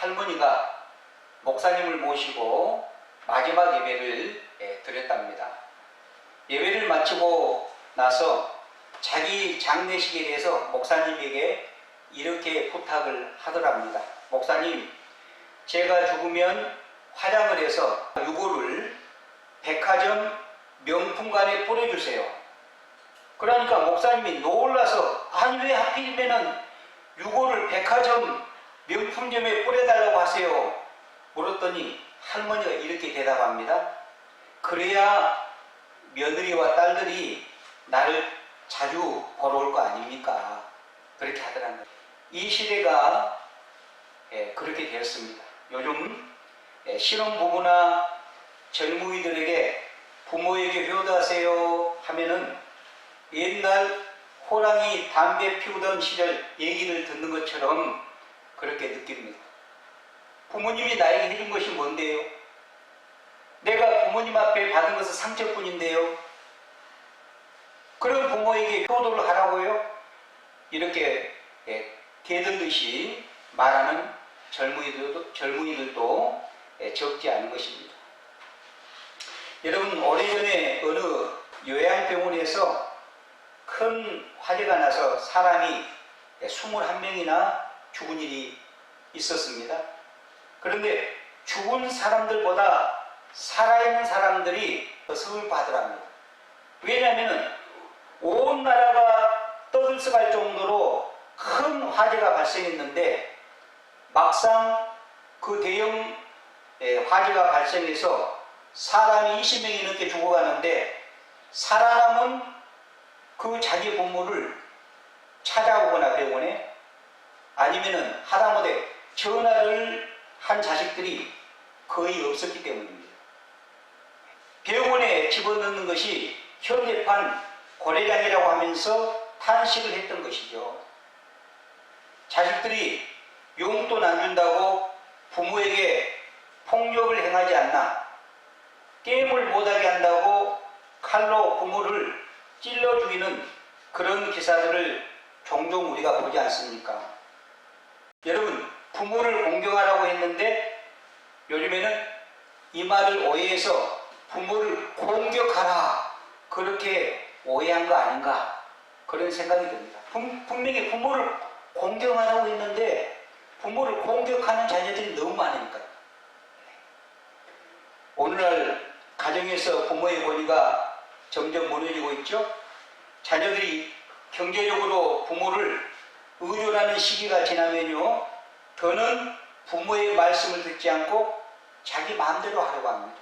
할머니가 목사님을 모시고 마지막 예배를 드렸답니다. 예배를 마치고 나서 자기 장례식에 대해서 목사님에게 이렇게 부탁을 하더랍니다. 목사님, 제가 죽으면 화장을 해서 유골을 백화점 명품관에 뿌려주세요. 그러니까 목사님이 놀라서 아니 왜 하필이면은 유골을 백화점 명품점에 뿌려달라고 하세요? 물었더니 할머니가 이렇게 대답합니다. 그래야 며느리와 딸들이 나를 자주 보러 올 거 아닙니까? 그렇게 하더랍니다. 이 시대가 그렇게 되었습니다. 요즘 신혼부부나 젊은이들에게 부모에게 효도하세요 하면은 옛날 호랑이 담배 피우던 시절 얘기를 듣는 것처럼 그렇게 느낍니다. 부모님이 나에게 해준 것이 뭔데요? 내가 부모님 앞에 받은 것은 상처뿐인데요. 그런 부모에게 효도를 하라고요? 이렇게 대들듯이 말하는 젊은이들도 적지 않은 것입니다. 여러분, 오래전에 어느 요양병원에서 큰 화재가 나서 사람이 21명이나 죽은 일이 있었습니다. 그런데 죽은 사람들보다 살아있는 사람들이 더 슬퍼하더랍니다. 왜냐하면 온 나라가 떠들썩할 정도로 큰 화재가 발생했는데 막상 그 대형 화재가 발생해서 사람이 20명이 넘게 죽어가는데 살아남은 그 자기 부모를 찾아오거나 병원에 아니면은 하다못해 전화를 한 자식들이 거의 없었기 때문입니다. 병원에 집어넣는 것이 현대판 고래장이라고 하면서 탄식을 했던 것이죠. 자식들이 용돈 안 준다고 부모에게 폭력을 행하지 않나, 게임을 못하게 한다고 칼로 부모를 찔러 죽이는 그런 기사들을 종종 우리가 보지 않습니까? 여러분, 부모를 공경하라고 했는데 요즘에는 이 말을 오해해서 부모를 공격하라 그렇게 오해한 거 아닌가 그런 생각이 듭니다. 분명히 부모를 공경하라고 했는데 부모를 공격하는 자녀들이 너무 많으니까요. 오늘날 가정에서 부모의 권위가 점점 무너지고 있죠. 자녀들이 경제적으로 부모를 의존하는 시기가 지나면요, 더는 부모의 말씀을 듣지 않고 자기 마음대로 하려고 합니다.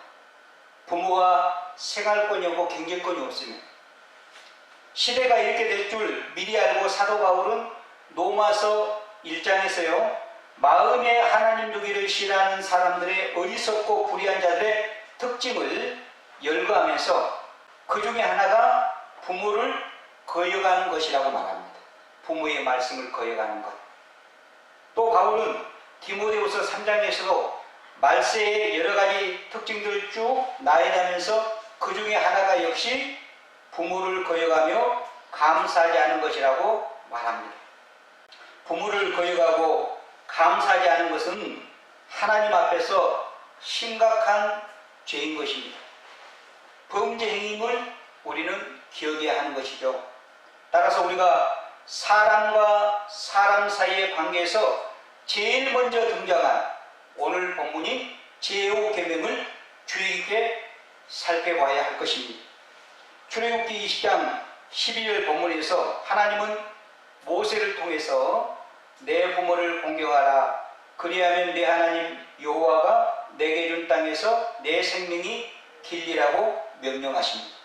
부모가 생활권이 없고 경제권이 없으면. 시대가 이렇게 될 줄 미리 알고 사도 바울은 로마서 1장에서요, 마음에 하나님 두기를 싫어하는 사람들의 어리석고 불의한 자들의 특징을 열거하면서 그 중에 하나가 부모를 거역하는 것이라고 말합니다. 부모의 말씀을 거역하는 것. 또 바울은 디모데후서 3장에서도 말세의 여러 가지 특징들을 쭉 나열하면서 그 중에 하나가 역시 부모를 거역하며 감사하지 않은 것이라고 말합니다. 부모를 거역하고 감사하지 않은 것은 하나님 앞에서 심각한 죄인 것입니다. 범죄 행위임을 우리는 기억해야 하는 것이죠. 따라서 우리가 사람과 사람 사이의 관계에서 제일 먼저 등장한 오늘 본문인 제5계명을 주의 깊게 살펴봐야 할 것입니다. 출애굽기 20장 12절 본문에서 하나님은 모세를 통해서 내 부모를 공경하라. 그리하면 내 하나님 여호와가 내게 준 땅에서 내 생명이 길리라고 명령하십니다.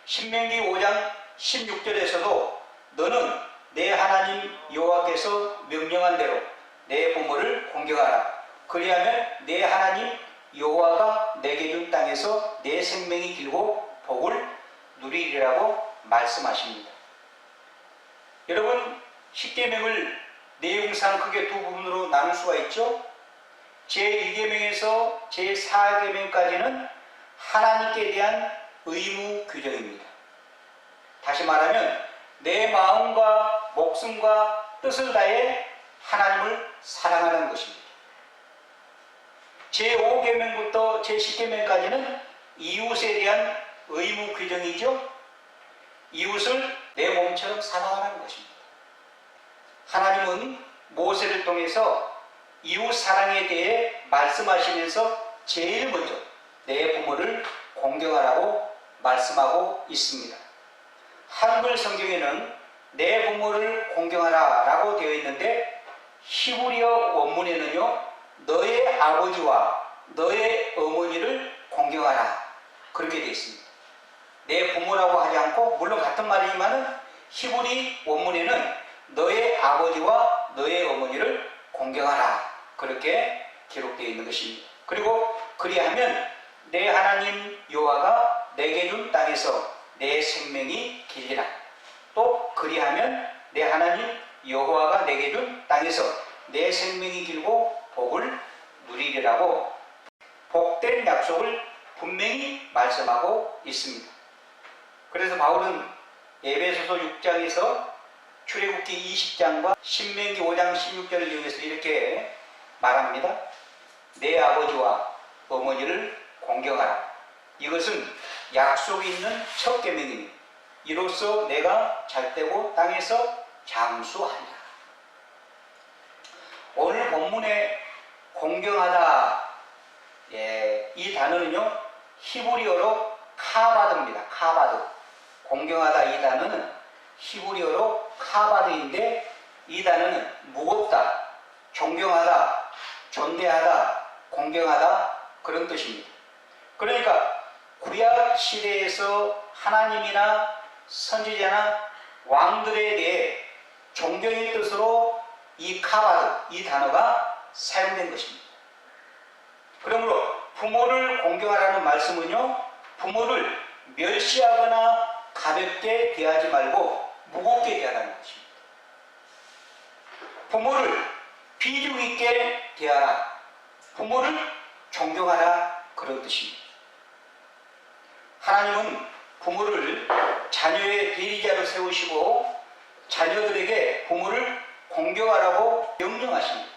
신명기 5장 16절에서도 너는 내 하나님 여호와께서 명령한 대로 내 부모를 공경하라. 그리하면 내 하나님 여호와가 내게 준 땅에서 내 생명이 길고 복을 누리리라고 말씀하십니다. 여러분, 십계명을 내용상 크게 두 부분으로 나눌 수가 있죠. 제1계명에서 제4계명까지는 하나님께 대한 의무 규정입니다. 다시 말하면 내 마음과 목숨과 뜻을 다해 하나님을 사랑하는 것입니다. 제5계명부터 제10계명까지는 이웃에 대한 의무 규정이죠. 이웃을 내 몸처럼 사랑하라는 것입니다. 하나님은 모세를 통해서 이웃 사랑에 대해 말씀하시면서 제일 먼저 내 부모를 공경하라고 말씀하고 있습니다. 한글 성경에는 내 부모를 공경하라 라고 되어 있는데 히브리어 원문에는요, 너의 아버지와 너의 어머니를 공경하라 그렇게 되어 있습니다. 내 부모라고 하지 않고, 물론 같은 말이지만 히브리 원문에는 너의 아버지와 너의 어머니를 공경하라 그렇게 기록되어 있는 것입니다. 그리고 그리하면 내 하나님 여호와가 내게 준 땅에서 내 생명이 길리라. 또 그리하면 내 하나님 여호와가 내게 준 땅에서 내 생명이 길고 복을 누리리라고 복된 약속을 분명히 말씀하고 있습니다. 그래서 바울은 에베소서 6장에서 출애굽기 20장과 신명기 5장 16절을 이용해서 이렇게 말합니다. 내 아버지와 어머니를 공경하라. 이것은 약속이 있는 첫 계명이니 이로써 내가 잘되고 땅에서 장수하리라. 오늘 본문에 공경하다, 이 단어는요, 히브리어로 카바드입니다. 카바드. 공경하다 이 단어는 히브리어로 카바드인데, 이 단어는 무겁다, 존경하다, 존대하다, 공경하다 그런 뜻입니다. 그러니까 구약 시대에서 하나님이나 선지자나 왕들에 대해 존경의 뜻으로 이 카바드, 이 단어가 사용된 것입니다. 그러므로 부모를 공경하라는 말씀은요, 부모를 멸시하거나 가볍게 대하지 말고 무겁게 대하라는 것입니다. 부모를 비중 있게 대하라, 부모를 존경하라 그런 뜻입니다. 하나님은 부모를 자녀의 대리자로 세우시고 자녀들에게 부모를 공경하라고 명령하십니다.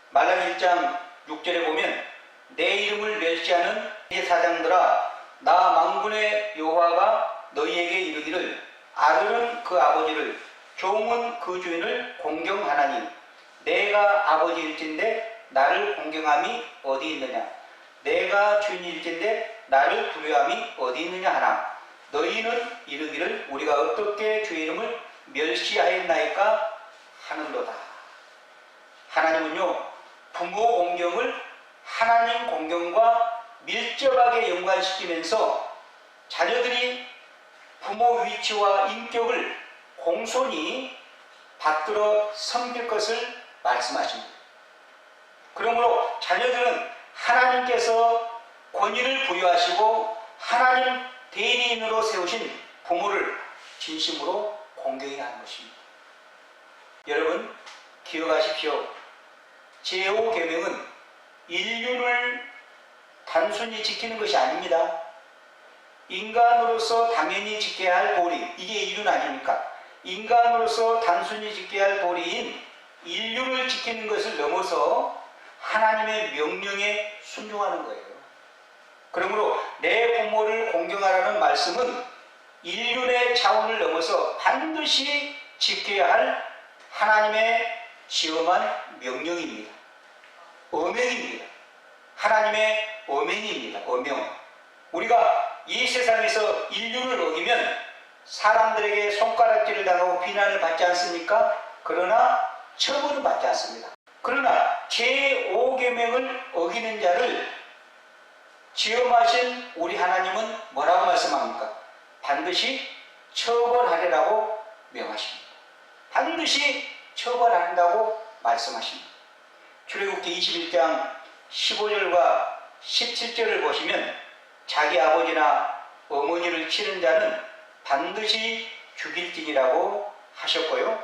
말라기 1장 6절에 보면 내 이름을 멸시하는 내 사장들아, 나 만군의 여호와가 너희에게 이르기를 아들은 그 아버지를 종은 그 주인을 공경하나니 내가 아버지일진데 나를 공경함이 어디 있느냐, 내가 주인일진데 나를 두려움이 어디 있느냐 하나, 너희는 이르기를 우리가 어떻게 주의 이름을 멸시하였나이까 하는도다. 하나님은요, 부모 공경을 하나님 공경과 밀접하게 연관시키면서 자녀들이 부모 위치와 인격을 공손히 받들어 섬길 것을 말씀하십니다. 그러므로 자녀들은 하나님께서 권위를 부여하시고 하나님 대리인으로 세우신 부모를 진심으로 공경해야 하는 것입니다. 여러분 기억하십시오. 제5계명은 인륜을 단순히 지키는 것이 아닙니다. 인간으로서 당연히 지켜야 할 도리, 이게 인륜 아닙니까? 인간으로서 단순히 지켜야 할 도리인 인륜을 지키는 것을 넘어서 하나님의 명령에 순종하는 거예요. 그러므로 내 부모를 공경하라는 말씀은 인륜의 차원을 넘어서 반드시 지켜야 할 하나님의 시험한 명령입니다. 어명입니다. 하나님의 어명입니다. 어명. 우리가 이 세상에서 인륜을 어기면 사람들에게 손가락질을 당하고 비난을 받지 않습니까? 그러나 처벌은 받지 않습니다. 그러나 제5계명을 어기는 자를 지엄하신 우리 하나님은 뭐라고 말씀합니까? 반드시 처벌하리라고 명하십니다. 반드시 처벌한다고 말씀하십니다. 출애굽기 21장 15절과 17절을 보시면 자기 아버지나 어머니를 치는 자는 반드시 죽일지니라고 하셨고요.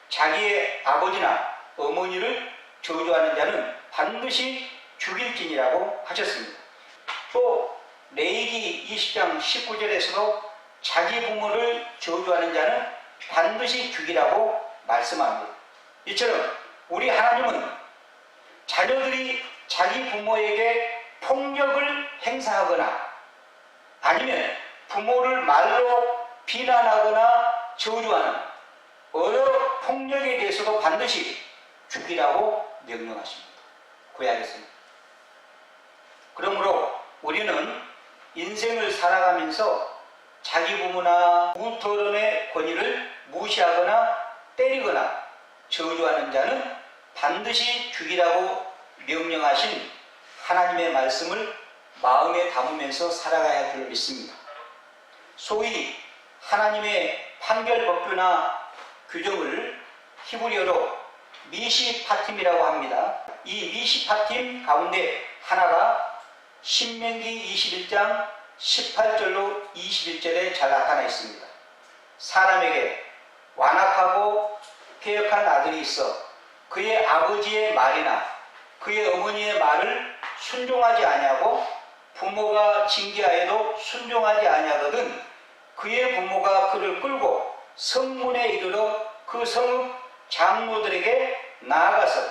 자기의 아버지나 어머니를 저주하는 자는 반드시 죽일지니라고 하셨습니다. 또 레위기 20장 19절에서도 자기 부모를 저주하는 자는 반드시 죽이라고 말씀합니다. 이처럼 우리 하나님은 자녀들이 자기 부모에게 폭력을 행사하거나 아니면 부모를 말로 비난하거나 저주하는 어느 폭력에 대해서도 반드시 죽이라고 명령하십니다. 구약에서는. 그러므로 우리는 인생을 살아가면서 자기 부모나 우토론의 권위를 무시하거나 때리거나 저주하는 자는 반드시 죽이라고 명령하신 하나님의 말씀을 마음에 담으면서 살아가야 할 줄 믿습니다. 소위 하나님의 판결법규나 규정을 히브리어로 미시파팀이라고 합니다. 이 미시파팀 가운데 하나가 신명기 21장 18절로 21절에 잘 나타나 있습니다. 사람에게 완악하고 패역한 아들이 있어 그의 아버지의 말이나 그의 어머니의 말을 순종하지 아니하고 부모가 징계하여도 순종하지 아니하거든 그의 부모가 그를 끌고 성문에 이르러 그 성읍 장로들에게 나아가서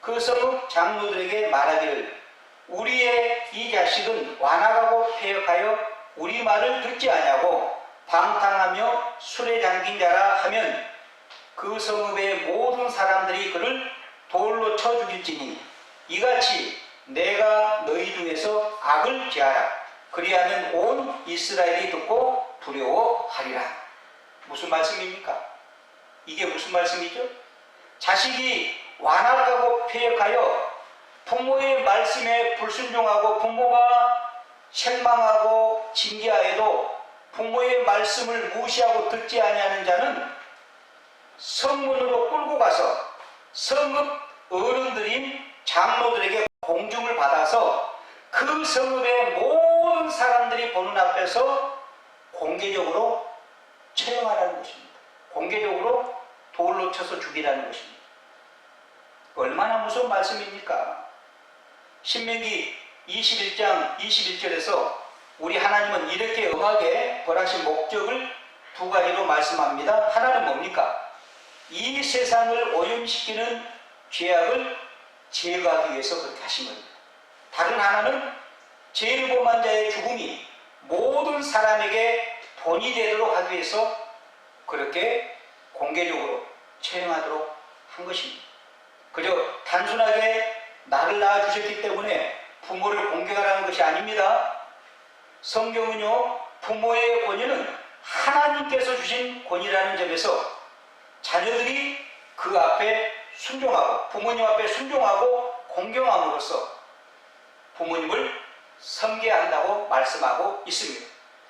그 성읍 장로들에게 말하기를 우리의 이 자식은 완악하고 패역하여 우리 말을 듣지 아니하고 방탕하며 술에 잠긴 자라 하면 그 성읍의 모든 사람들이 그를 돌로 쳐 죽일지니 이같이 내가 너희 중에서 악을 제하라. 그리하면 온 이스라엘이 듣고 두려워하리라. 무슨 말씀입니까? 이게 무슨 말씀이죠? 자식이 완악하고 패역하여 부모의 말씀에 불순종하고 부모가 책망하고 징계하여도 부모의 말씀을 무시하고 듣지 아니하는 자는 성문으로 끌고 가서 성읍 어른들인 장로들에게 공중을 받아서 그 성읍의 모든 사람들이 보는 앞에서 공개적으로 처형하라는 것입니다. 공개적으로 돌로 쳐서 죽이라는 것입니다. 얼마나 무서운 말씀입니까? 신명기 21장 21절에서 우리 하나님은 이렇게 엄하게 벌하신 목적을 두 가지로 말씀합니다. 하나는 뭡니까? 이 세상을 오염시키는 죄악을 제거하기 위해서 그렇게 하신 겁니다. 다른 하나는 죄를 범한 자의 죽음이 모든 사람에게 본이 되도록 하기 위해서 그렇게 공개적으로 처형하도록 한 것입니다. 그저 단순하게 나를 낳아주셨기 때문에 부모를 공격하라는 것이 아닙니다. 성경은요, 부모의 권위는 하나님께서 주신 권위라는 점에서 자녀들이 그 앞에 순종하고 부모님 앞에 순종하고 공경함으로써 부모님을 섬겨야 한다고 말씀하고 있습니다.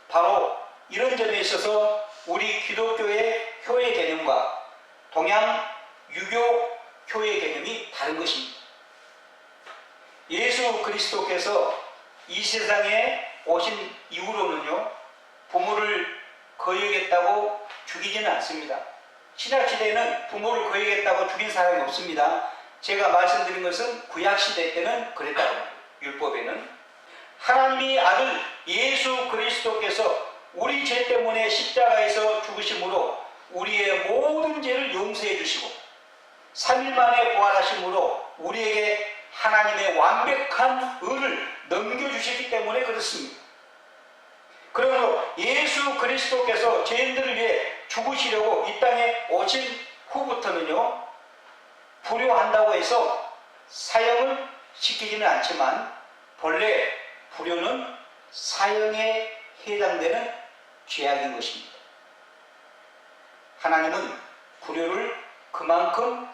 바로 이런 점에 있어서 우리 기독교의 효의 개념과 동양 유교 효의 개념이 다른 것입니다. 예수 그리스도께서 이 세상에 오신 이후로는요, 부모를 거역했다고 죽이지는 않습니다. 신약시대에는 부모를 거역했다고 죽인 사람이 없습니다. 제가 말씀드린 것은 구약시대 때는 그랬다고 합니다. 율법에는. 하나님의 아들 예수 그리스도께서 우리 죄 때문에 십자가에서 죽으심으로 우리의 모든 죄를 용서해 주시고 3일 만에 부활하심으로 우리에게 하나님의 완벽한 의를 넘겨주셨기 때문에 그렇습니다. 그러므로 예수 그리스도께서 죄인들을 위해 죽으시려고 이 땅에 오신 후부터는요, 불효한다고 해서 사형을 시키지는 않지만 본래 불효는 사형에 해당되는 죄악인 것입니다. 하나님은 불효를 그만큼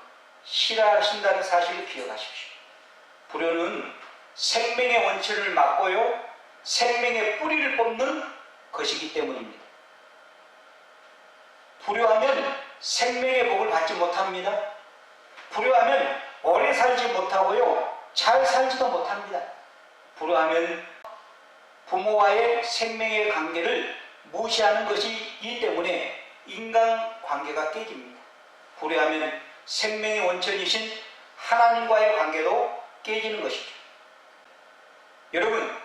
싫어하신다는 사실을 기억하십시오. 불효는 생명의 원천을 막고요, 생명의 뿌리를 뽑는 것이기 때문입니다. 불효하면 생명의 복을 받지 못합니다. 불효하면 오래 살지 못하고요, 잘 살지도 못합니다. 불효하면 부모와의 생명의 관계를 무시하는 것이기 때문에 인간관계가 깨집니다. 불효하면 생명의 원천이신 하나님과의 관계도 깨지는 것이죠. 여러분,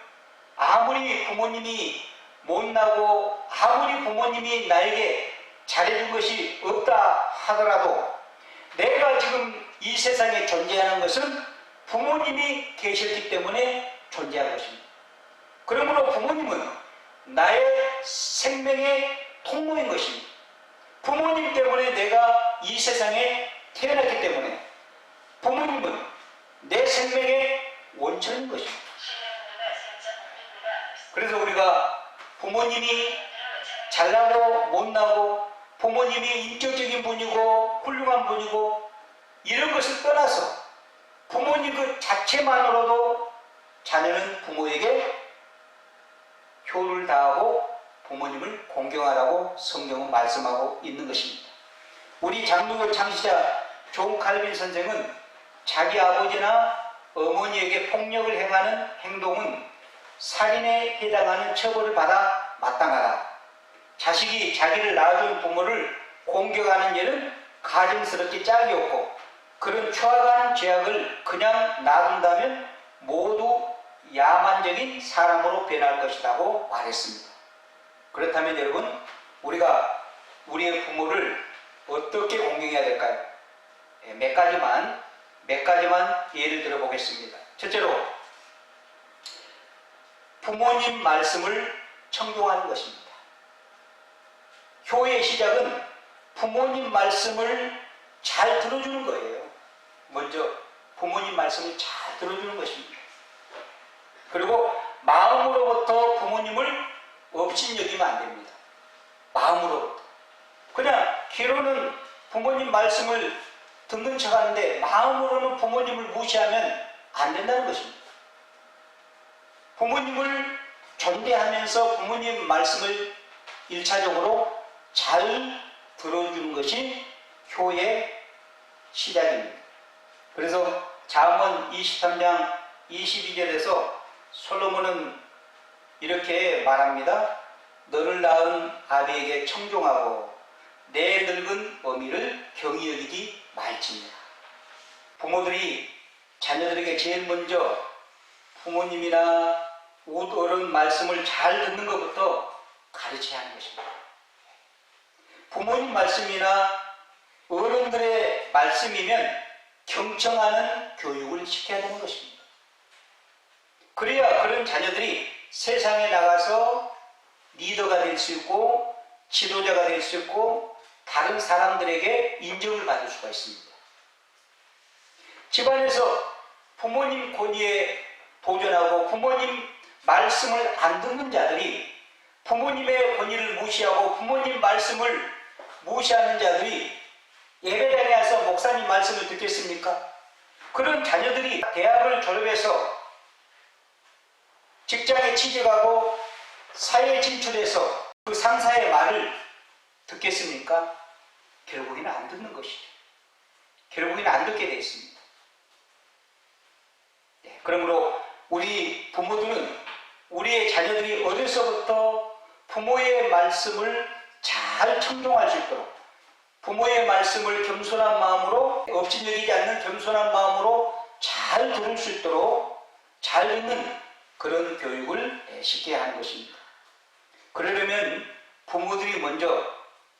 아무리 부모님이 못나고 아무리 부모님이 나에게 잘해준 것이 없다 하더라도 내가 지금 이 세상에 존재하는 것은 부모님이 계셨기 때문에 존재한 것입니다. 그러므로 부모님은 나의 생명의 통로인 것입니다. 부모님 때문에 내가 이 세상에 태어났기 때문에 부모님은 내 생명의 원천인 것입니다. 그래서 우리가 부모님이 잘나고 못나고 부모님이 인격적인 분이고 훌륭한 분이고 이런 것을 떠나서 부모님 그 자체만으로도 자녀는 부모에게 효를 다하고 부모님을 공경하라고 성경은 말씀하고 있는 것입니다. 우리 장로교 창시자 존 칼빈 선생은 자기 아버지나 어머니에게 폭력을 행하는 행동은 살인에 해당하는 처벌을 받아 마땅하다. 자식이 자기를 낳아준 부모를 공격하는 일은 가증스럽게 짝이 없고 그런 추악한 죄악을 그냥 놔둔다면 모두 야만적인 사람으로 변할 것이라고 말했습니다. 그렇다면 여러분, 우리가 우리의 부모를 어떻게 공경해야 될까요? 몇 가지만 예를 들어 보겠습니다. 첫째로, 부모님 말씀을 청종하는 것입니다. 효의 시작은 부모님 말씀을 잘 들어주는 거예요. 먼저 부모님 말씀을 잘 들어주는 것입니다. 그리고 마음으로부터 부모님을 업신여기면 안 됩니다. 마음으로부터. 그냥 귀로는 부모님 말씀을 듣는 척 하는데 마음으로는 부모님을 무시하면 안 된다는 것입니다. 부모님을 존대하면서 부모님 말씀을 1차적으로 잘 들어주는 것이 효의 시작입니다. 그래서 잠언 23장 22절에서 솔로몬은 이렇게 말합니다. 너를 낳은 아비에게 청종하고 내 늙은 어미를 경히 여기지 말지니라. 부모들이 자녀들에게 제일 먼저 부모님이나 어른 말씀을 잘 듣는 것부터 가르쳐야 하는 것입니다. 부모님 말씀이나 어른들의 말씀이면 경청하는 교육을 시켜야 되는 것입니다. 그래야 그런 자녀들이 세상에 나가서 리더가 될 수 있고 지도자가 될 수 있고 다른 사람들에게 인정을 받을 수가 있습니다. 집안에서 부모님 권위에 도전하고 부모님 말씀을 안 듣는 자들이 부모님의 권위를 무시하고 부모님 말씀을 무시하는 자들이 예배당에 와서 목사님 말씀을 듣겠습니까? 그런 자녀들이 대학을 졸업해서 직장에 취직하고 사회에 진출해서 그 상사의 말을 듣겠습니까? 결국에는 안 듣는 것이죠. 결국에는 안 듣게 되어 있습니다. 그러므로 우리 부모들은 우리의 자녀들이 어려서부터 부모의 말씀을 잘 청종할 수 있도록 부모의 말씀을 겸손한 마음으로 업신여기지 않는 겸손한 마음으로 잘 들을 수 있도록 잘 듣는 그런 교육을 시켜야 하는 것입니다. 그러려면 부모들이 먼저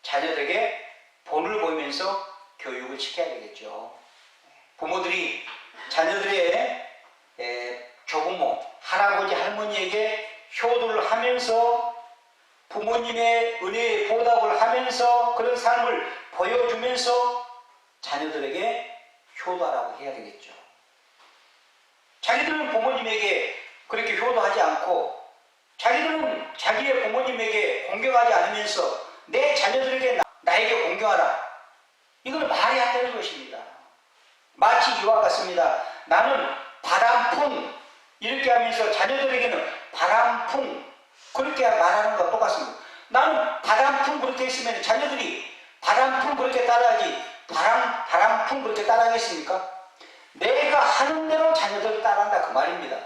자녀들에게 본을 보이면서 교육을 시켜야 되겠죠. 부모들이 자녀들의 조부모, 할아버지, 할머니에게 효도를 하면서 부모님의 은혜에 보답을 하면서 그런 삶을 보여주면서 자녀들에게 효도하라고 해야 되겠죠. 자기들은 부모님에게 그렇게 효도하지 않고 자기들은 자기의 부모님에게 공경하지 않으면서 내 자녀들에게 나에게 공경하라. 이건 말이 안 되는 것입니다. 마치 이와 같습니다. 나는 바람풍 이렇게 하면서 자녀들에게는 바람풍 그렇게 말하는 것과 똑같습니다. 나는 바람풍 그렇게 했으면 자녀들이 바람풍 그렇게 따라하지 바람풍 그렇게 따라하겠습니까? 내가 하는 대로 자녀들을 따라한다 그 말입니다.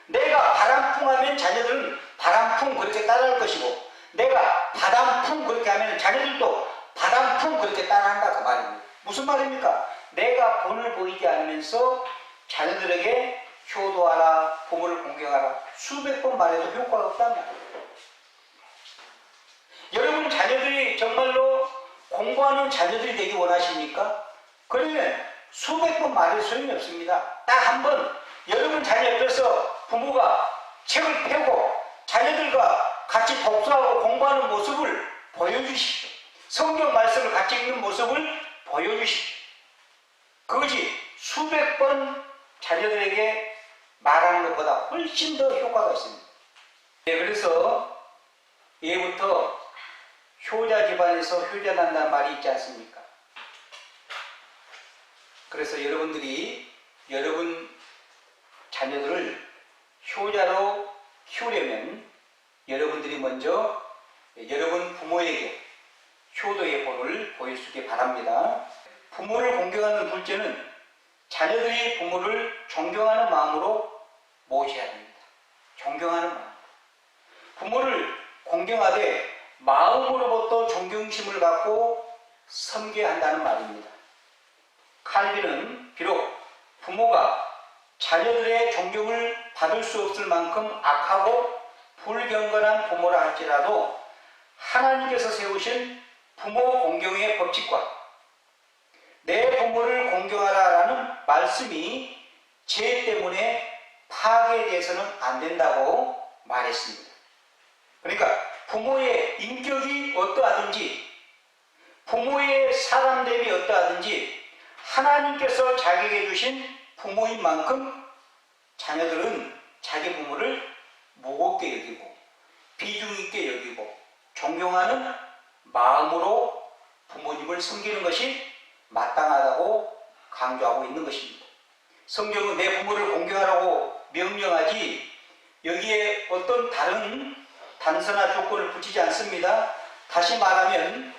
내가 바람풍 하면 자녀들은 바람풍 그렇게 따라할 것이고 내가 바람풍 그렇게 하면 자녀들도 바람풍 그렇게 따라한다 그 말입니다. 무슨 말입니까? 내가 본을 보이지 않으면서 자녀들에게 효도하라, 부모를 공경하라 수백 번 말해도 효과가 없다는 말이에요. 여러분 자녀들이 정말로 공부하는 자녀들이 되기 원하십니까? 그러면 수백 번 말해도 소용이 없습니다. 딱 한 번 여러분 자녀 옆에서 부모가 책을 펴고 자녀들과 같이 독서하고 공부하는 모습을 보여주십시오. 성경 말씀을 같이 읽는 모습을 보여주십시오. 그것이 수백 번 자녀들에게 말하는 것보다 훨씬 더 효과가 있습니다. 네, 그래서 예부터 효자 집안에서 효자 난다는 말이 있지 않습니까? 그래서 여러분들이 여러분 자녀들을 효자로 키우려면 여러분들이 먼저 여러분 부모에게 효도의 본을 보여주기 바랍니다. 부모를 공경하는 둘째는 자녀들이 부모를 존경하는 마음으로 모셔야 됩니다. 존경하는 마음. 부모를 공경하되 마음으로부터 존경심을 갖고 섬겨야 한다는 말입니다. 칼빈은 비록 부모가 자녀들의 존경을 받을 수 없을 만큼 악하고 불경건한 부모라 할지라도 하나님께서 세우신 부모 공경의 법칙과 내 부모를 공경하라라는 말씀이 죄 때문에 파괴돼서는 안 된다고 말했습니다. 그러니까 부모의 인격이 어떠하든지 부모의 사람됨이 어떠하든지 하나님께서 자기에게 주신 부모인 만큼 자녀들은 자기 부모를 무겁게 여기고 비중 있게 여기고 존경하는 마음으로 부모님을 섬기는 것이 마땅하다고 강조하고 있는 것입니다. 성경은 내 부모를 공경하라고 명령하지 여기에 어떤 다른 단서나 조건을 붙이지 않습니다. 다시 말하면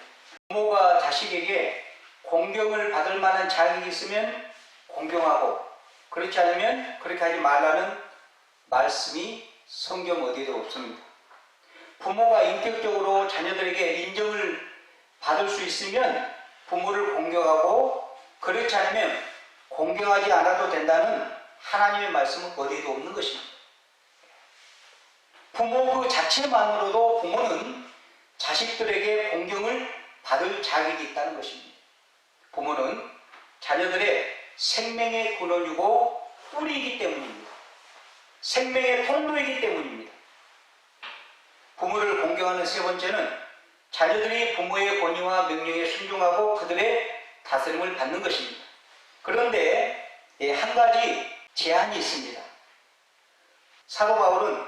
부모가 자식에게 공경을 받을 만한 자격이 있으면 공경하고 그렇지 않으면 그렇게 하지 말라는 말씀이 성경 어디에도 없습니다. 부모가 인격적으로 자녀들에게 인정을 받을 수 있으면 부모를 공경하고 그렇지 않으면 공경하지 않아도 된다는 하나님의 말씀은 어디에도 없는 것입니다. 부모 그 자체만으로도 부모는 자식들에게 공경을 받을 자격이 있다는 것입니다. 부모는 자녀들의 생명의 근원이고 뿌리이기 때문입니다. 생명의 통로이기 때문입니다. 부모를 공경하는 세 번째는 자녀들이 부모의 권위와 명령에 순종하고 그들의 다스림을 받는 것입니다. 그런데 한 가지 제한이 있습니다. 사도 바울은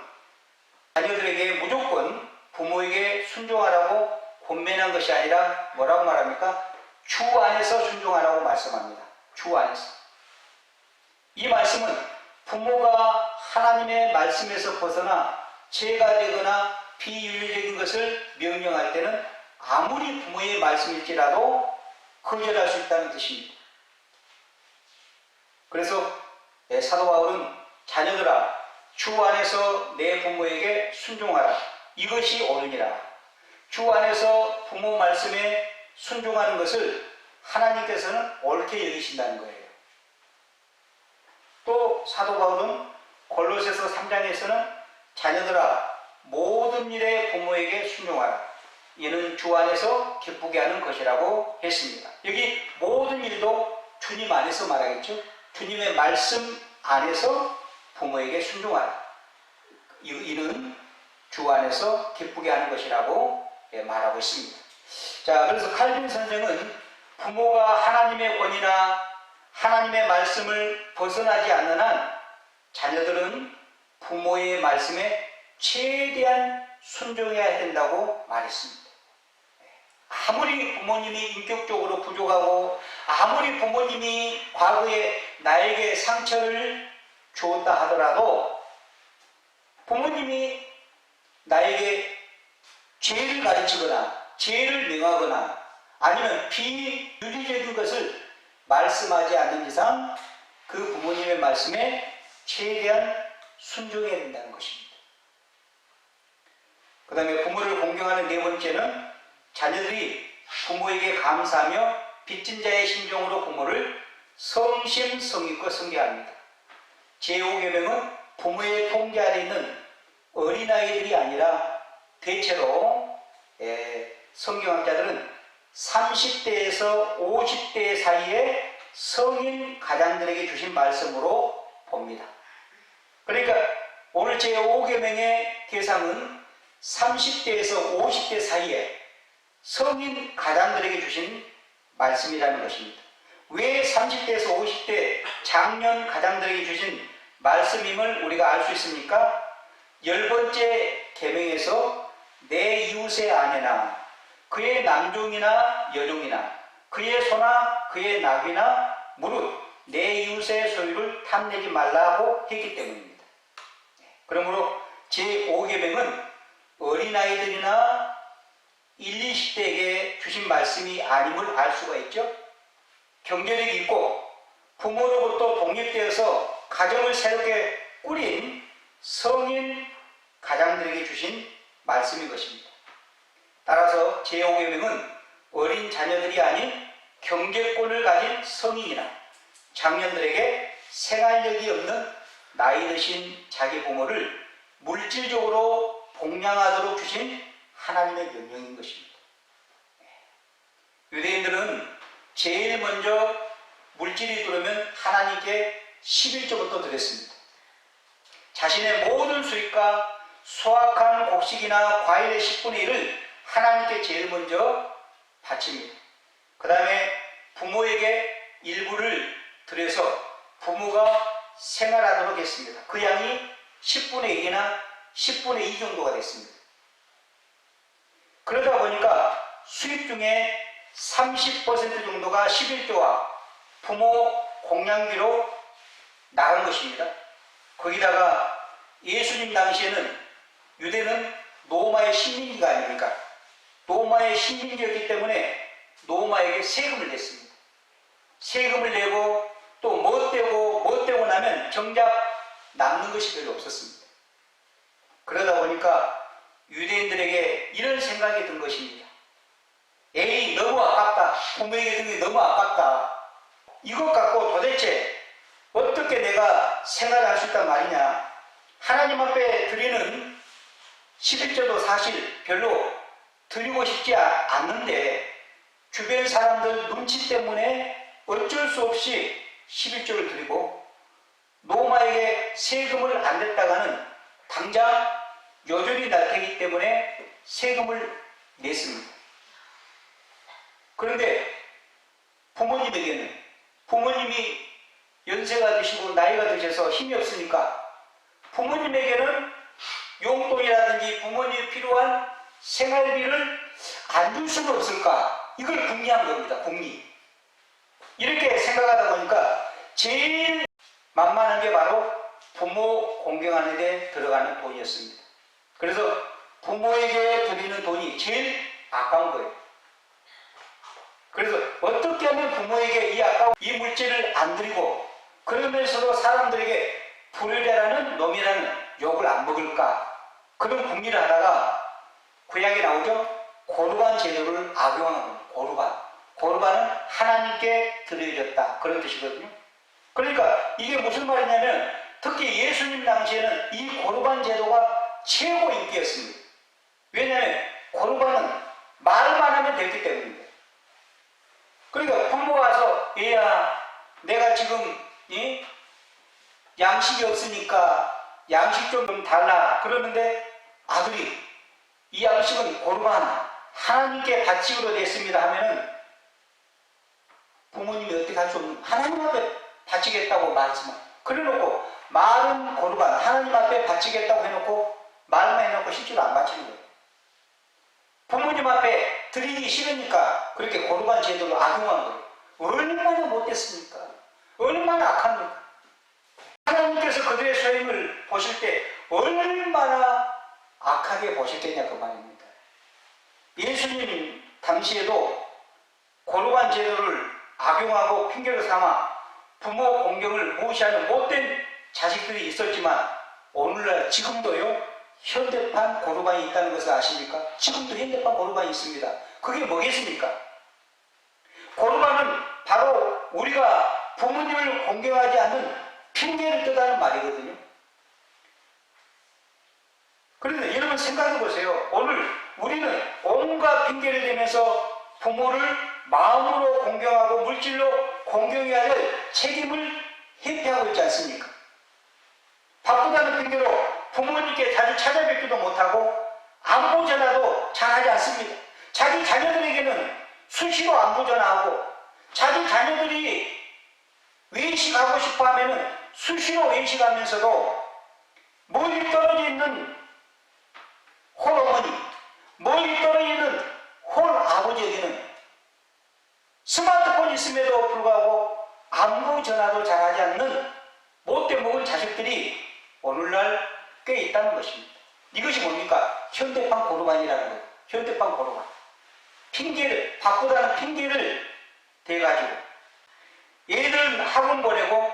자녀들에게 무조건 부모에게 순종하라고 권면한 것이 아니라 뭐라고 말합니까? 주 안에서 순종하라고 말씀합니다. 주 안에서. 이 말씀은 부모가 하나님의 말씀에서 벗어나 죄가 되거나 비윤리적인 것을 명령할 때는 아무리 부모의 말씀일지라도 거절할 수 있다는 뜻입니다. 그래서 사도 바울은 자녀들아 주 안에서 내 부모에게 순종하라. 이것이 옳으니라. 주 안에서 부모 말씀에 순종하는 것을 하나님께서는 옳게 여기신다는 거예요. 또 사도 바울은 골로새서 3장에서는 자녀들아 모든 일에 부모에게 순종하라. 이는 주 안에서 기쁘게 하는 것이라고 했습니다. 여기 모든 일도 주님 안에서 말하겠죠. 주님의 말씀 안에서 부모에게 순종하라. 이는 주 안에서 기쁘게 하는 것이라고 말하고 있습니다. 자, 그래서 칼빈 선생은 부모가 하나님의 권위나 하나님의 말씀을 벗어나지 않는 한 자녀들은 부모의 말씀에 최대한 순종해야 된다고 말했습니다. 아무리 부모님이 인격적으로 부족하고 아무리 부모님이 과거에 나에게 상처를 주었다 하더라도 부모님이 나에게 죄를 가르치거나 죄를 명하거나 아니면 비윤리적인 것을 말씀하지 않는 이상 그 부모님의 말씀에 최대한 순종해야 된다는 것입니다. 그 다음에 부모를 공경하는 네 번째는 자녀들이 부모에게 감사하며 빚진 자의 심정으로 부모를 성심성의껏 섬겨야 합니다. 제5계명은 부모의 통제 아래 있는 어린아이들이 아니라 대체로 성경학자들은 30대에서 50대 사이에 성인 가장들에게 주신 말씀으로 봅니다. 그러니까 오늘 제5계명의 대상은 30대에서 50대 사이에 성인 가장들에게 주신 말씀이라는 것입니다. 왜 30대에서 50대 장년 가장들에게 주신 말씀임을 우리가 알 수 있습니까? 10번째 계명에서 내 이웃의 아내나 그의 남종이나 여종이나 그의 소나 그의 나귀나 무릇 내 이웃의 소유를 탐내지 말라고 했기 때문입니다. 그러므로 제5계명은 어린아이들이나 1, 20대에게 주신 말씀이 아님을 알 수가 있죠. 경제력이 있고 부모로부터 독립되어서 가정을 새롭게 꾸린 성인 가장들에게 주신 말씀인 것입니다. 따라서 제5계명은 어린 자녀들이 아닌 경제권을 가진 성인이나 장년들에게 생활력이 없는 나이 드신 자기 부모를 물질적으로 복양하도록 주신 하나님의 명령인 것입니다. 유대인들은 제일 먼저 물질이 들어오면 하나님께 11조부터 드렸습니다. 자신의 모든 수익과 수확한 곡식이나 과일의 10분의 1을 하나님께 제일 먼저 바칩니다. 그 다음에 부모에게 일부를 드려서 부모가 생활하도록 했습니다. 그 양이 10분의 1이나 10분의 2 정도가 됐습니다. 그러다 보니까 수입 중에 30% 정도가 11조와 부모 공양비로 나간 것입니다. 거기다가 예수님 당시에는 유대는 로마의 식민지가 아닙니까? 로마의 식민지였기 때문에 로마에게 세금을 냈습니다. 세금을 내고 또 못 떼고 나면 정작 남는 것이 별로 없었습니다. 그러다 보니까 유대인들에게 이런 생각이 든 것입니다. 에이, 너무 아깝다. 부모에게 든 게 너무 아깝다. 이것 갖고 도대체 어떻게 내가 생활할 수 있단 말이냐. 하나님 앞에 드리는 11조도 사실 별로 드리고 싶지 않는데 주변 사람들 눈치 때문에 어쩔 수 없이 11조를 드리고 로마에게 세금을 안 냈다가는 당장 요절이 날 테기 때문에 세금을 냈습니다. 그런데 부모님에게는 부모님이 연세가 드시고 나이가 드셔서 힘이 없으니까 부모님에게는 용돈이라든지 부모님이 필요한 생활비를 안 줄 수는 없을까? 이걸 궁리한 겁니다. 궁리. 이렇게 생각하다 보니까 제일 만만한 게 바로 부모 공경하는 데 들어가는 돈이었습니다. 그래서 부모에게 드리는 돈이 제일 아까운 거예요. 그래서 어떻게 하면 부모에게 이 아까운 이 물질을 안 드리고 그러면서도 사람들에게 불효자라는 놈이라는 욕을 안 먹을까? 그런 궁리를 하다가 구약에 나오죠? 고르반 제도를 악용하는 겁니다. 고르반. 고르반은 하나님께 드려졌다. 그런 뜻이거든요. 그러니까 이게 무슨 말이냐면 특히 예수님 당시에는 이 고르반 제도가 최고 인기였습니다. 왜냐하면 고르반은 말만 하면 되기 때문입니다. 그러니까 부모가 와서 얘야 내가 지금 양식이 없으니까 양식 좀 달라 그러는데 아들이 이 양식은 고르반 하나님께 바치기로 됐습니다 하면은 부모님이 어떻게 할 수 없는 하나님 앞에 바치겠다고 말씀을 그래놓고 말은 고르반 하나님 앞에 바치겠다고 해놓고 말만 해놓고 실제로 안 바치는 거예요. 부모님 앞에 드리기 싫으니까 그렇게 고르반 제도를 악용한 거예요. 얼마나 못됐습니까? 얼마나 악합니까? 하나님께서 그들의 소임을 보실 때 얼마나 악하게 보셨겠냐 그 말입니다. 예수님 당시에도 고르반 제도를 악용하고 핑계로 삼아 부모 공경을 무시하는 못된 자식들이 있었지만 오늘날 지금도요 현대판 고르반이 있다는 것을 아십니까? 지금도 현대판 고르반이 있습니다. 그게 뭐겠습니까? 고르반은 바로 우리가 부모님을 공경하지 않는 핑계를 뜻하는 말이거든요. 그런데 여러분 생각해 보세요. 오늘 우리는 온갖 핑계를 대면서 부모를 마음으로 공경하고 물질로 공경해야 될 책임을 회피하고 있지 않습니까? 바쁘다는 핑계로 부모님께 자주 찾아뵙기도 못하고 안부 전화도 잘하지 않습니다. 자기 자녀들에게는 수시로 안부 전화하고 자기 자녀들이 외식하고 싶어 하면 수시로 외식하면서도 멀리 떨어져 있는 홀어머니, 멀리 떨어져 있는 홀아버지에게는 스마트폰이 있음에도 불구하고 안부 전화도 잘하지 않는 못돼 먹은 자식들이 오늘날 꽤 있다는 것입니다. 이것이 뭡니까? 현대판 고르반이라는 거예요. 현대판 고르반. 핑계를, 바쁘다는 핑계를 대가지고 얘들 학원 보내고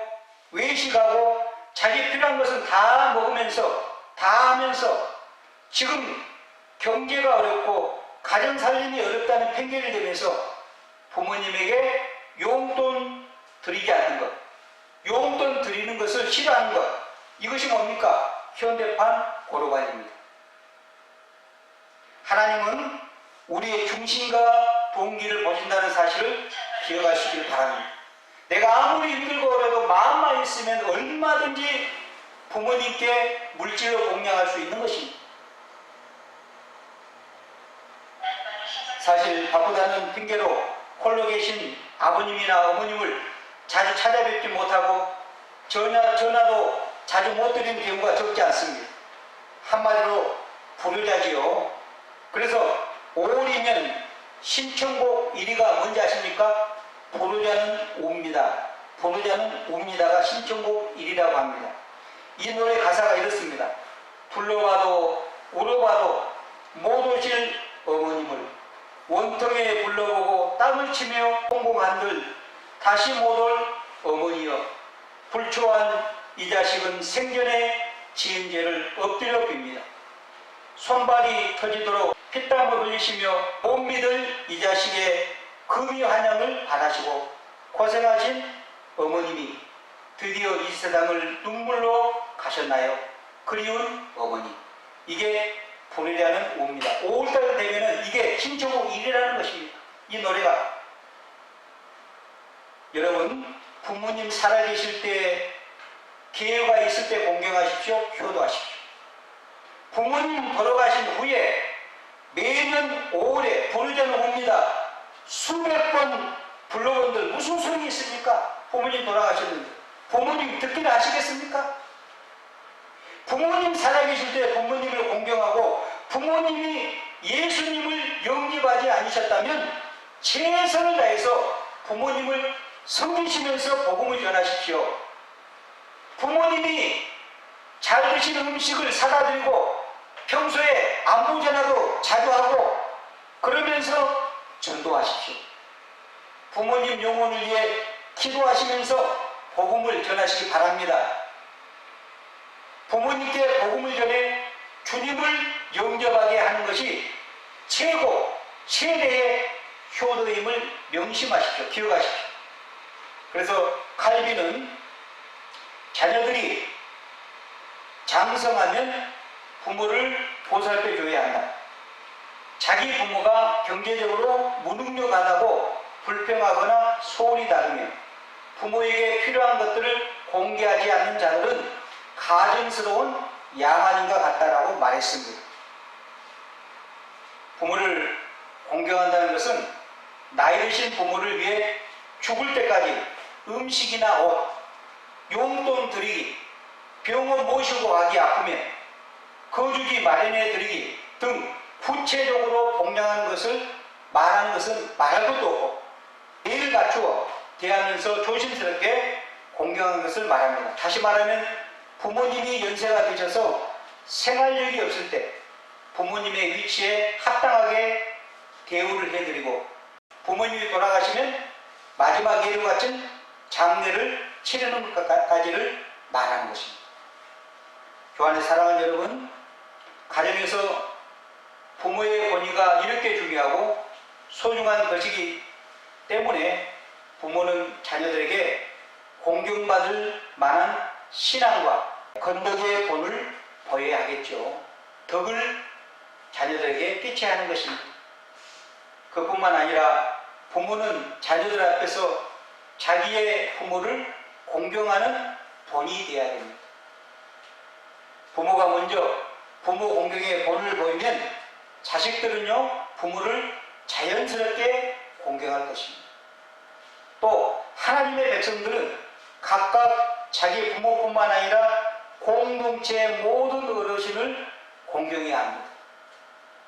외식하고 자기 필요한 것은 다 먹으면서 다 하면서 지금 경제가 어렵고 가정 살림이 어렵다는 핑계를 대면서 부모님에게 용돈 드리지 않는 것, 용돈 드리는 것을 싫어하는 것, 이것이 뭡니까? 현대판 고르반입니다. 하나님은 우리의 중심과 동기를 보신다는 사실을 기억하시길 바랍니다. 내가 아무리 힘들고 어려도 마음만 있으면 얼마든지 부모님께 물질로 공양할 수 있는 것입니다. 사실 바쁘다는 핑계로 홀로 계신 아버님이나 어머님을 자주 찾아뵙지 못하고 전화도 자주 못 드리는 경우가 적지 않습니다. 한마디로 불효자지요. 그래서 5월이면 신청곡 1위가 뭔지 아십니까? 불효자는 옵니다. 불효자는 옵니다가 신청곡 1위라고 합니다. 이 노래 가사가 이렇습니다. 불러봐도 울어봐도 못 오실 어머님을 원통에 불러보고 땅을 치며 홍공한들 다시 못 올 어머니여, 불초한 이 자식은 생전에 지은 죄를 엎드려 빕니다. 손발이 터지도록 피땀을 흘리시며 못 믿을 이 자식의 금이 환영을 바라시고 고생하신 어머님이 드디어 이 세상을 눈물로 가셨나요? 그리운 어머니. 이게 불효자는 옵니다. 5월달 되면은 이게 신청곡 1위라는 것입니다. 이 노래가. 여러분, 부모님 살아계실 때 기회가 있을 때 공경하십시오. 효도하십시오. 부모님 돌아가신 후에 매년 5월에 불효자는 옵니다. 수백 번 불러본들 무슨 소용이 있습니까? 부모님 돌아가셨는데. 부모님 듣기는 하시겠습니까? 부모님 살아계실 때 부모님을 공경하고 부모님이 예수님을 영접하지 않으셨다면 최선을 다해서 부모님을 섬기시면서 복음을 전하십시오. 부모님이 잘 드시는 음식을 사다 드리고 평소에 안부 전화도 자주 하고 그러면서 전도하십시오. 부모님 영혼을 위해 기도하시면서 복음을 전하시기 바랍니다. 부모님께 복음을 전해 주님을 영접하게 하는 것이 최고, 최대의 효도임을 명심하십시오. 기억하십시오. 그래서 칼빈은 자녀들이 장성하면 부모를 보살펴 줘야 한다. 자기 부모가 경제적으로 무능력하다고 불평하거나 소홀히 다루며 부모에게 필요한 것들을 공개하지 않는 자들은 가증스러운 양아인과 같다라고 말했습니다. 부모를 공경한다는 것은 나이 드신 부모를 위해 죽을 때까지 음식이나 옷, 용돈 드리기, 병원 모시고 가기 아프면 거주지 마련해 드리기 등 구체적으로 공양하는 것을 말하는 것은 말할 것도 없고 예를 갖추어 대하면서 조심스럽게 공경하는 것을 말합니다. 다시 말하면 부모님이 연세가 드셔서 생활력이 없을 때 부모님의 위치에 합당하게 대우를 해드리고 부모님이 돌아가시면 마지막 예를 갖춘 장례를 치르는 것까지를 말하는 것입니다. 교환의 사랑하는 여러분, 가정에서 부모의 권위가 이렇게 중요하고 소중한 것이기 때문에 부모는 자녀들에게 공경받을 만한 신앙과 건덕의 본을 보여야 하겠죠. 덕을 자녀들에게 끼쳐야 하는 것입니다. 그뿐만 아니라 부모는 자녀들 앞에서 자기의 부모를 공경하는 본이 되어야 됩니다. 부모가 먼저 부모 공경의 본을 보이면 자식들은요, 부모를 자연스럽게 공경할 것입니다. 또 하나님의 백성들은 각각 자기 부모뿐만 아니라 공동체의 모든 어르신을 공경해야 합니다.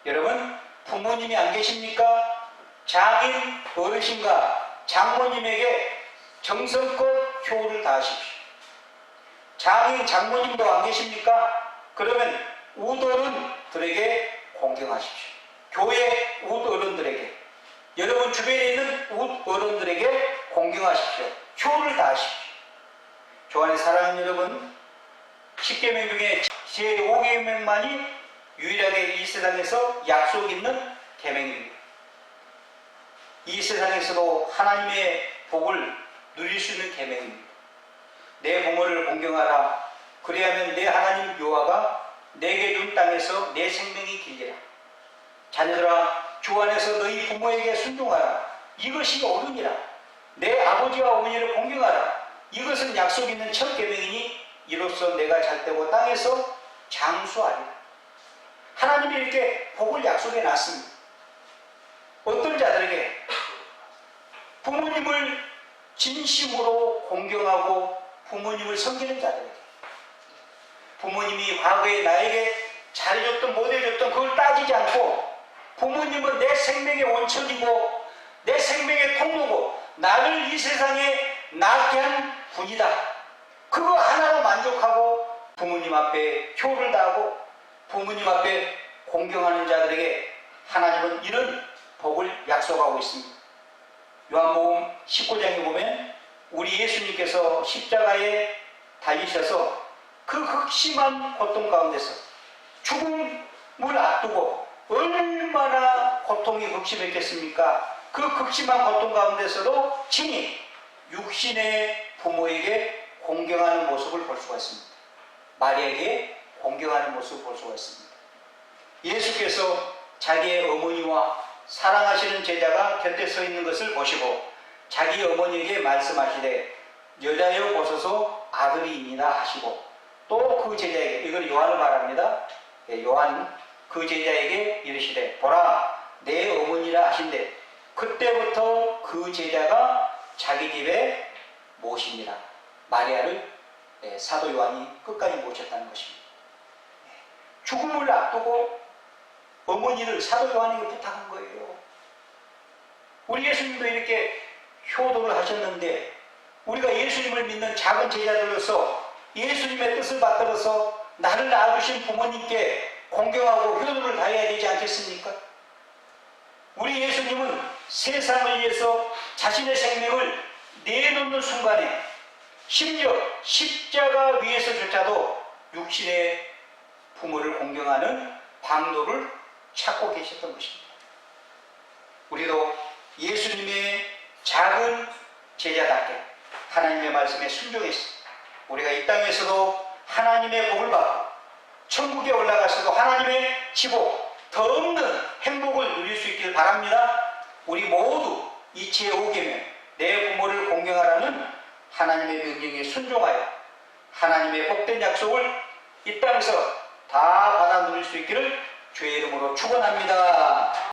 여러분, 부모님이 안 계십니까? 장인 어르신과 장모님에게 정성껏 효를 다하십시오. 장인 장모님도 안 계십니까? 그러면 웃어른들에게 공경하십시오. 교회 웃어른들에게, 여러분 주변에 있는 웃어른들에게 공경하십시오. 효를 다하십시오. 조안의 사랑하는 여러분, 10계명 중에 제5계명만이 유일하게 이 세상에서 약속 있는 계명입니다. 이 세상에서도 하나님의 복을 누릴 수 있는 계명입니다. 내 부모를 공경하라. 그리하면 내 하나님 여호와가 내게 준 땅에서 내 생명이 길리라. 자녀들아, 주 안에서 너희 부모에게 순종하라. 이것이 옳으니라. 내 아버지와 어머니를 공경하라. 이것은 약속 있는 첫 계명이니 이로써 내가 잘되고 땅에서 장수하리라. 하나님이 이렇게 복을 약속해 놨습니다. 어떤 자들에게? 부모님을 진심으로 공경하고 부모님을 섬기는 자들에게. 부모님이 과거에 나에게 잘해줬던 못해줬던 그걸 따지지 않고 부모님은 내 생명의 원천이고 내 생명의 통로고 나를 이 세상에 낳게 한 분이다. 그거 하나로 만족하고 부모님 앞에 효를 다하고 부모님 앞에 공경하는 자들에게 하나님은 이런 복을 약속하고 있습니다. 요한복음 19장에 보면 우리 예수님께서 십자가에 달리셔서 그 극심한 고통 가운데서 죽음을 앞두고 얼마나 고통이 극심했겠습니까? 그 극심한 고통 가운데서도 친히 육신의 부모에게 공경하는 모습을 볼 수가 있습니다. 마리아에게 공경하는 모습을 볼 수가 있습니다. 예수께서 자기의 어머니와 사랑하시는 제자가 곁에 서 있는 것을 보시고 자기 어머니에게 말씀하시되 여자여 보소서 아들이니라 하시고 또 그 제자에게, 이걸 요한을 말합니다. 요한 그 제자에게 이르시되 보라 내 어머니라 하신대 그때부터 그 제자가 자기 집에 모십니다. 마리아를 사도 요한이 끝까지 모셨다는 것입니다. 죽음을 앞두고 어머니를 사도 요한에게 부탁한 거예요. 우리 예수님도 이렇게 효도를 하셨는데 우리가 예수님을 믿는 작은 제자들로서 예수님의 뜻을 받들어서 나를 낳아주신 부모님께 공경하고 효도를 다해야 되지 않겠습니까? 우리 예수님은 세상을 위해서 자신의 생명을 내놓는 순간에 심지어 십자가 위에서조차도 육신의 부모를 공경하는 방도를 찾고 계셨던 것입니다. 우리도 예수님의 작은 제자답게 하나님의 말씀에 순종해서 우리가 이 땅에서도 하나님의 복을 받고 천국에 올라가서도 하나님의 지복 더 없는 행복을 누릴 수 있기를 바랍니다. 우리 모두 이 제5계명 내 부모를 공경하라는 하나님의 명령에 순종하여 하나님의 복된 약속을 이 땅에서 다 받아 누릴 수 있기를 주의 이름으로 축원합니다.